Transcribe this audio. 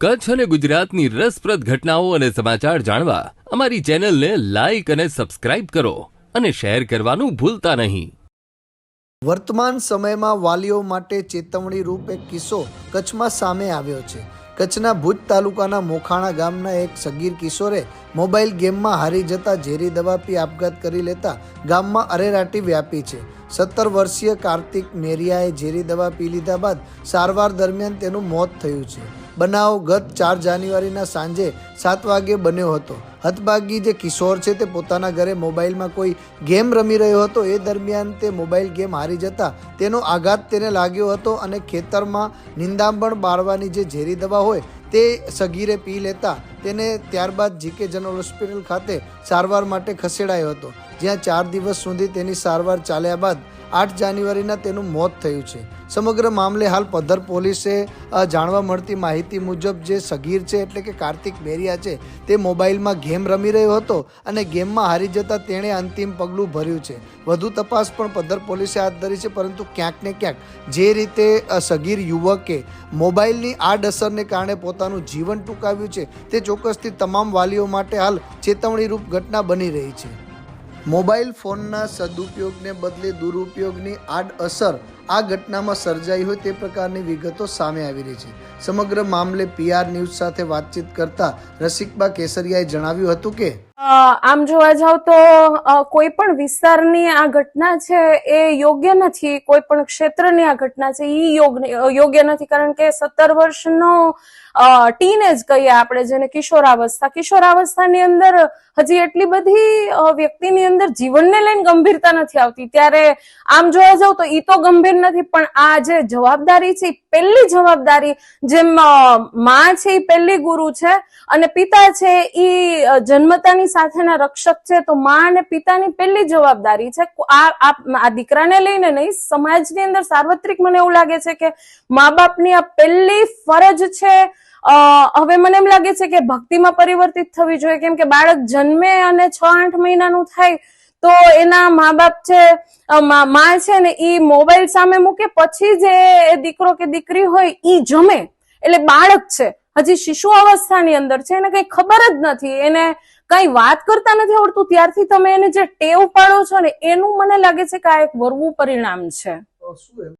કચ્છ અને ગુજરાતની રસપ્રદ ઘટનાઓ અને સમાચાર જાણવા અમારી ચેનલને લાઈક અને સબસ્ક્રાઇબ કરો અને શેર કરવાનું ભૂલતા નહીં. વર્તમાન સમયમાં વાલીઓ માટે ચેતવણી રૂપ એક કિસ્સો કચ્છમાં સામે આવ્યો છે. કચ્છના ભુજ તાલુકાના મોખાણા ગામના એક સગીર કિશોરે મોબાઈલ ગેમમાં હારી જતા ઝેરી દવા પી આપઘાત કરી લેતા ગામમાં અરેરાટી વ્યાપી છે. 17 વર્ષીય કાર્તિક મેરિયાએ ઝેરી દવા પી લીધા બાદ સારવાર દરમિયાન તેનું મોત થયું છે. બનાવ ગત 4 જાન્યુઆરીના સાંજે 7 વાગ્યે બન્યો હતો. હતભાગી જે કિશોર છે તે પોતાના ઘરે મોબાઈલમાં કોઈ ગેમ રમી રહ્યો હતો. એ દરમિયાન તે મોબાઈલ ગેમ હારી જતા તેનો આઘાત તેને લાગ્યો હતો અને ખેતરમાં નિંદામણ બાળવાની જે ઝેરી દવા હોય તે સગીરે પી લેતા તેને ત્યારબાદ જીકે જનરલ હોસ્પિટલ ખાતે સારવાર માટે ખસેડાયો હતો, જ્યાં 4 દિવસ સુધી તેની સારવાર ચાલ્યા બાદ 8 જાન્યુઆરીના તેનું મોત થયું છે. સમગ્ર મામલે હાલ પદ્ધર પોલીસે જાણવા મળતી માહિતી મુજબ જે સગીર છે એટલે કે કાર્તિક મેરિયા છે તે મોબાઈલમાં ગેમ રમી રહ્યો હતો અને ગેમમાં હારી જતા તેણે અંતિમ પગલું ભર્યું છે. વધુ તપાસ પણ પદ્ધર પોલીસે હાથ ધરી છે, પરંતુ ક્યાંક ને ક્યાંક જે રીતે સગીર યુવકે મોબાઈલની આડઅસરને કારણે પોતાનું જીવન ટૂંકાવ્યું છે તે ચોક્કસથી તમામ વાલીઓ માટે હાલ ચેતવણીરૂપ ઘટના બની રહી છે. મોબાઈલ ફોનના સદુપયોગને બદલે દુરુપયોગની આડઅસર આ ઘટનામાં સર્જાઈ હોય તે પ્રકારની વિગતો સામે આવી રહી છે. સમગ્ર મામલે PR ન્યૂઝ સાથે વાતચીત કરતા રસિકબા કેસરિયાએ જણાવ્યું હતું કે આમ જોવા જાવ તો કોઈ પણ વિસ્તારની આ ઘટના છે એ યોગ્ય નથી, કોઈ પણ ક્ષેત્રની આ ઘટના છે એ યોગ્ય નથી, કારણ કે 17 વર્ષનો ટીનેજ કહીએ આપણે જેને કિશોરાવસ્થાની અંદર હજી એટલી બધી વ્યક્તિની અંદર જીવનને લઈને ગંભીરતા નથી આવતી. ત્યારે આમ જોવા જાવ તો ઈ તો ગંભીર નથી, પણ આ જે જવાબદારી છે પહેલી જવાબદારી, જેમ માં છે એ પહેલી ગુરુ છે અને પિતા છે એ જન્મતાની સાથેના રક્ષક છે, તો માં અને પિતાની પહેલી જવાબદારી છે. આ દીકરાને લઈને નહીં, સમાજની અંદર સાર્વત્રિક મને એવું લાગે છે કે મા બાપની આ પહેલી ફરજ છે. હવે મને એમ લાગે છે કે ભક્તિમાં પરિવર્તિત થવી જોઈએ, કેમ કે બાળક જન્મે અને 6-8 મહિનાનું થાય તો એના મા બાપ છે, માં છે ને ઈ મોબાઈલ સામે મૂકે પછી જે દીકરો કે દીકરી હોય ઈ જમે. એટલે બાળક છે હજી શિશુ અવસ્થાની અંદર છે, એને કઈ ખબર જ નથી, એને કઈ વાત કરતા નથી આવડતું, ત્યારથી તમે એને જે ટેવ પાડો છો ને એનું મને લાગે છે કે આ એક વરવું પરિણામ છે.